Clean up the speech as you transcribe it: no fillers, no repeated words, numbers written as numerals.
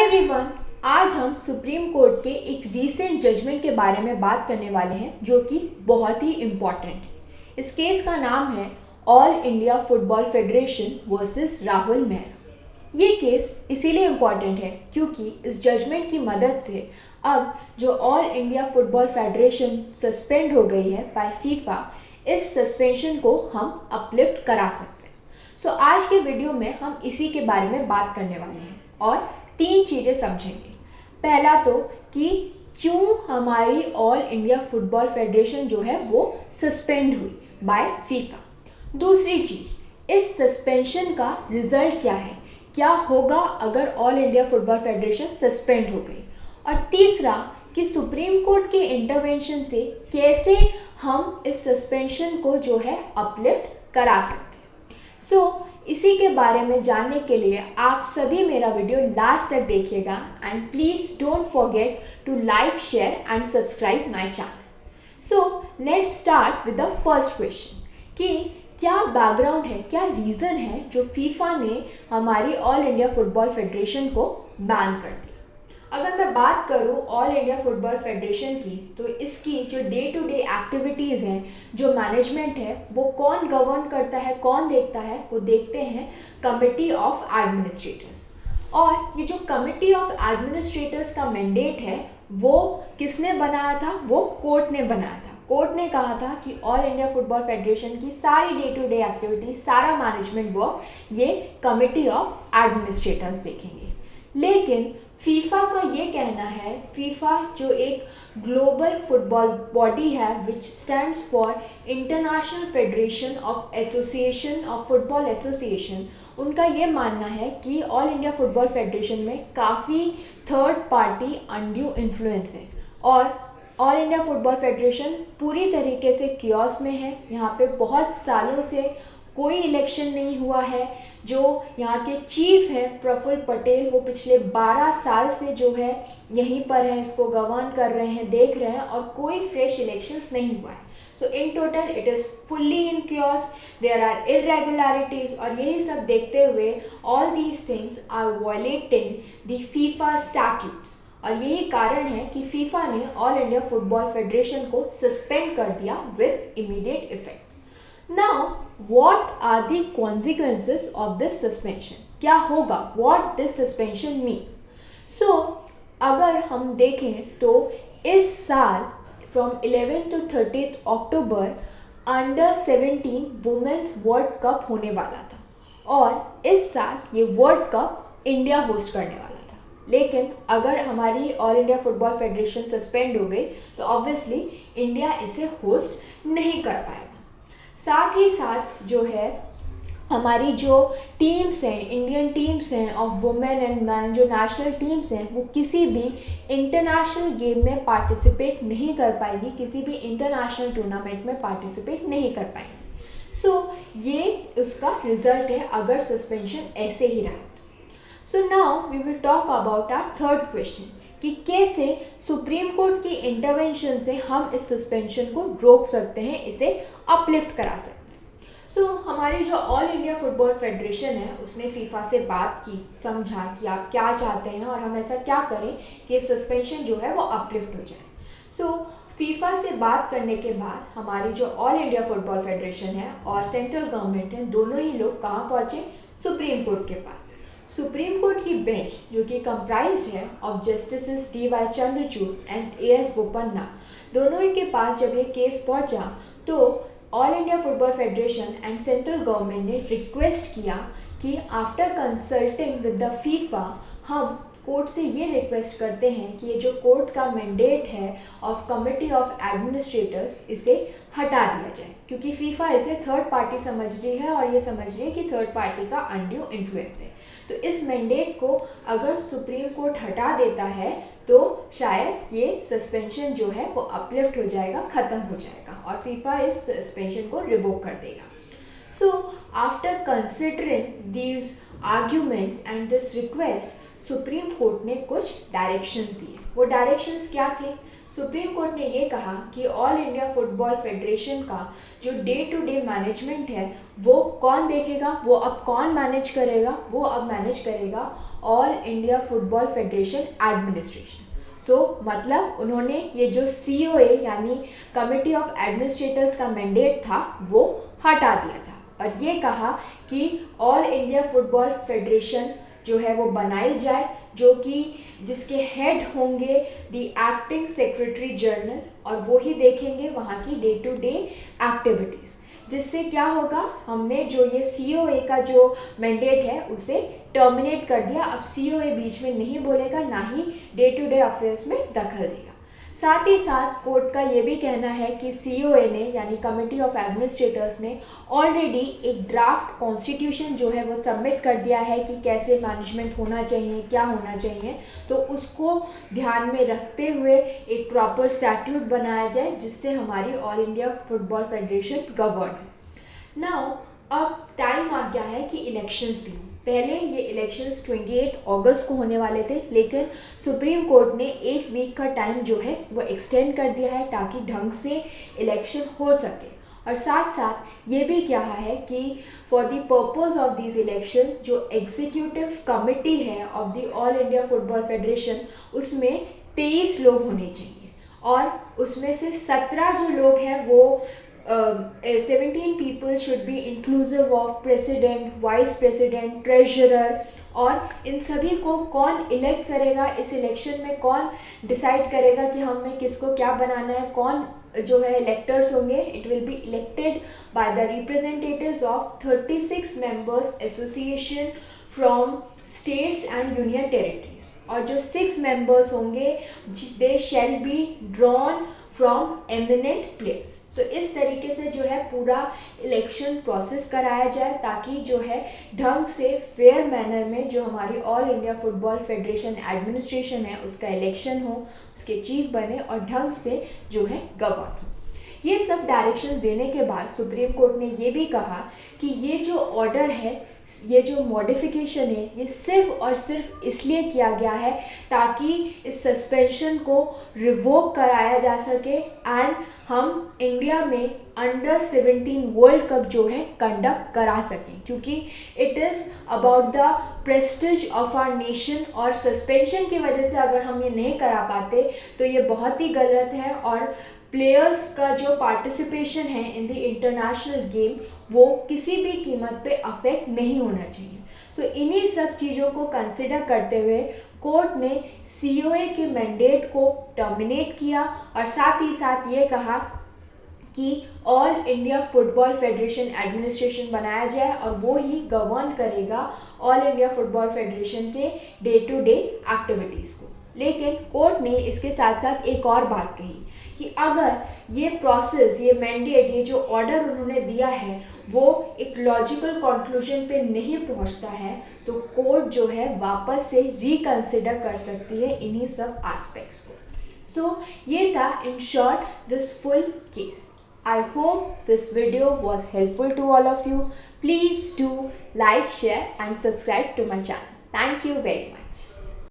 Everyone, आज हम supreme court के एक रीसेंट जजमेंट के बारे में बात करने वाले हैं जो कि बहुत ही इम्पॉर्टेंट है। इस केस का नाम है all India Football federation versus Rahul Mehra. ये केस इसीलिए इम्पॉर्टेंट है क्योंकि इस जजमेंट की मदद से अब जो all India Football federation suspend हो गई है बाय फीफा, इस सस्पेंशन को हम अपलिफ्ट करा सकते हैं। सो आज के वीडियो में हम इसी के बारे में बात करने वाले हैं और 3 चीज़ें समझेंगे। पहला तो कि क्यों हमारी ऑल इंडिया फुटबॉल फेडरेशन जो है वो सस्पेंड हुई बाय फीफा। दूसरी चीज़, इस सस्पेंशन का रिजल्ट क्या है, क्या होगा अगर all India Football federation suspend हो गई। और तीसरा कि सुप्रीम कोर्ट के इंटरवेंशन से कैसे हम इस सस्पेंशन को जो है अपलिफ्ट करा सकते हैं। सो इसी के बारे में जानने के लिए आप सभी मेरा वीडियो लास्ट तक देखिएगा and please don't forget to like, share and subscribe my channel. So let's start with the first question कि क्या बैकग्राउंड है, क्या रीज़न है जो फीफा ने हमारी ऑल इंडिया फुटबॉल फेडरेशन को बैन कर दिया। अगर मैं बात करूं ऑल इंडिया फुटबॉल फेडरेशन की, तो इसकी जो डे टू डे एक्टिविटीज़ हैं, जो मैनेजमेंट है, वो कौन गवर्न करता है, कौन देखता है, वो देखते हैं कमिटी ऑफ एडमिनिस्ट्रेटर्स। और ये जो कमिटी ऑफ एडमिनिस्ट्रेटर्स का मैंडेट है वो किसने बनाया था, वो कोर्ट ने बनाया था। कोर्ट ने कहा था कि ऑल इंडिया फुटबॉल फेडरेशन की सारी डे टू डे एक्टिविटी, सारा मैनेजमेंट वर्क ये कमिटी ऑफ एडमिनिस्ट्रेटर्स देखेंगे। लेकिन फीफा का ये कहना है, फीफा जो एक ग्लोबल फुटबॉल बॉडी है विच stands for international federation of association of football association, उनका ये मानना है कि ऑल इंडिया फुटबॉल फेडरेशन में काफ़ी थर्ड पार्टी अनड्यू इन्फ्लुएंस है और ऑल इंडिया फुटबॉल फेडरेशन पूरी तरीके से कियोस में है। यहाँ पे बहुत सालों से कोई इलेक्शन नहीं हुआ है। जो यहाँ के चीफ हैं प्रफुल्ल पटेल, वो पिछले 12 साल से जो है यहीं पर हैं, इसको गवर्न कर रहे हैं, देख रहे हैं और कोई फ्रेश इलेक्शंस नहीं हुआ है। So in total it is fully in chaos, there are irregularities और यही सब देखते हुए all these things are violating the FIFA statutes. और यही कारण है कि फीफा ने ऑल इंडिया फुटबॉल फेडरेशन को सस्पेंड कर दिया with immediate effect. Now, what are the consequences of this suspension? क्या होगा? What this suspension means? So, अगर हम देखें तो इस साल from 11 to 30 October under 17 women's world cup होने वाला था और इस साल ये वर्ल्ड कप इंडिया होस्ट करने वाला था। लेकिन अगर हमारी all India Football federation suspend हो गई तो ऑब्वियसली इंडिया इसे होस्ट नहीं कर पाएगा। साथ ही साथ जो है हमारी जो टीम्स हैं, इंडियन टीम्स हैं ऑफ वुमेन एंड मैन, जो नेशनल टीम्स हैं, वो किसी भी इंटरनेशनल गेम में पार्टिसिपेट नहीं कर पाएगी, किसी भी इंटरनेशनल टूर्नामेंट में पार्टिसिपेट नहीं कर पाएंगी। सो ये उसका रिजल्ट है अगर सस्पेंशन ऐसे ही रहा। So now we will talk about our third question कि कैसे सुप्रीम कोर्ट की इंटरवेंशन से हम इस सस्पेंशन को रोक सकते हैं, इसे अपलिफ्ट करा सकते हैं। सो हमारी जो ऑल इंडिया फुटबॉल फेडरेशन है उसने फीफा से बात की, समझा कि आप क्या चाहते हैं और हम ऐसा क्या करें कि सस्पेंशन जो है वो अपलिफ्ट हो जाए। सो फीफा से बात करने के बाद हमारी जो ऑल इंडिया फुटबॉल फेडरेशन है और सेंट्रल गवर्नमेंट है, दोनों ही लोग कहाँ पहुँचे? सुप्रीम कोर्ट के पास। सुप्रीम कोर्ट की बेंच जो कि कंप्राइज्ड है of justices D.Y.. Chandrachud and AS. Bopanna, दोनों ही के पास जब ये केस पहुंचा तो all India Football federation and central government ने रिक्वेस्ट किया कि after consulting with the FIFA हम कोर्ट से ये रिक्वेस्ट करते हैं कि ये जो कोर्ट का मैंडेट है ऑफ कमिटी ऑफ एडमिनिस्ट्रेटर्स, इसे हटा दिया जाए क्योंकि फीफा इसे थर्ड पार्टी समझ रही है और ये समझ रही है कि थर्ड पार्टी का अनड्यू इन्फ्लुएंस है। तो इस मैंडेट को अगर सुप्रीम कोर्ट हटा देता है तो शायद ये सस्पेंशन जो है वो अपलिफ्ट हो जाएगा, ख़त्म हो जाएगा और फीफा इस सस्पेंशन को रिवोक कर देगा। So, after considering these arguments and this request, supreme court ने कुछ डायरेक्शंस दिए। वो डायरेक्शंस क्या थे? सुप्रीम कोर्ट ने ये कहा कि ऑल इंडिया फुटबॉल फेडरेशन का जो डे टू डे मैनेजमेंट है वो कौन देखेगा, वो अब कौन मैनेज करेगा? वो अब मैनेज करेगा all India Football federation administration. मतलब उन्होंने ये जो COA यानी कमिटी ऑफ एडमिनिस्ट्रेटर्स का मैंडेट था वो हटा दिया था और ये कहा कि ऑल इंडिया फुटबॉल फेडरेशन जो है वो बनाई जाए, जो कि जिसके हेड होंगे द एक्टिंग सेक्रेटरी जनरल और वो ही देखेंगे वहाँ की डे टू डे एक्टिविटीज़। जिससे क्या होगा, हमने जो ये COA का जो मैंडेट है उसे टर्मिनेट कर दिया। अब COA बीच में नहीं बोलेगा, ना ही डे टू डे अफेयर्स में दखल देगा। साथ ही साथ कोर्ट का ये भी कहना है कि COA ने यानी कमिटी ऑफ एडमिनिस्ट्रेटर्स ने ऑलरेडी एक ड्राफ्ट कॉन्स्टिट्यूशन जो है वो सबमिट कर दिया है कि कैसे मैनेजमेंट होना चाहिए, क्या होना चाहिए। तो उसको ध्यान में रखते हुए एक प्रॉपर स्टैट्यूट बनाया जाए जिससे हमारी all India Football federation govern है। नाउ अब टाइम आ गया है कि इलेक्शंस भी हों। पहले ये इलेक्शंस 28 अगस्त को होने वाले थे, लेकिन सुप्रीम कोर्ट ने 1 वीक का टाइम जो है वो एक्सटेंड कर दिया है ताकि ढंग से इलेक्शन हो सके। और साथ साथ ये भी कहा है कि for the purpose of this election जो एग्जीक्यूटिव कमिटी है of the all India Football federation उसमें 23 लोग होने चाहिए और उसमें से 17 जो लोग हैं वो 17 people should be inclusive of president, vice president, treasurer। और इन सभी को कौन इलेक्ट करेगा, इस इलेक्शन में कौन डिसाइड करेगा कि हमें किसको क्या बनाना है, कौन जो है इलेक्टर्स होंगे। It will be elected by the representatives of 36 members association from states and union territories. और जो 6 मेंबर्स होंगे they shall be drawn from eminent players. So इस तरीके से जो है पूरा इलेक्शन प्रोसेस कराया जाए ताकि जो है ढंग से फेयर मैनर में जो हमारी all India Football federation administration है उसका इलेक्शन हो, उसके चीफ बने और ढंग से जो है गवर्न हो। ये सब डायरेक्शंस देने के बाद सुप्रीम कोर्ट ने ये भी कहा कि ये जो ऑर्डर है, ये जो मॉडिफिकेशन है, ये सिर्फ और सिर्फ इसलिए किया गया है ताकि इस सस्पेंशन को रिवोक कराया जा सके एंड हम इंडिया में अंडर 17 वर्ल्ड कप जो है कंडक्ट करा सकें, क्योंकि it is about the prestige of our nation. और सस्पेंशन की वजह से अगर हम ये नहीं करा पाते तो ये बहुत ही गलत है और प्लेयर्स का जो पार्टिसिपेशन है इन द इंटरनेशनल गेम वो किसी भी कीमत पे अफेक्ट नहीं होना चाहिए। सो इन्हीं सब चीज़ों को कंसिडर करते हुए कोर्ट ने COA के मैंडेट को टर्मिनेट किया और साथ ही साथ ये कहा कि all India Football federation administration बनाया जाए और वो ही गवर्न करेगा ऑल इंडिया फुटबॉल फेडरेशन के डे टू डे एक्टिविटीज़ को। लेकिन कोर्ट ने इसके साथ साथ एक और बात कही कि अगर ये प्रोसेस, ये मैंडेट, ये जो ऑर्डर उन्होंने दिया है वो एक लॉजिकल कंक्लूजन पे नहीं पहुंचता है तो कोर्ट जो है वापस से रिकंसिडर कर सकती है इन्हीं सब एस्पेक्ट्स को। सो ये था in short this full case. I hope this video was helpful to all of you. Please do like, share and subscribe to my channel. Thank you very much.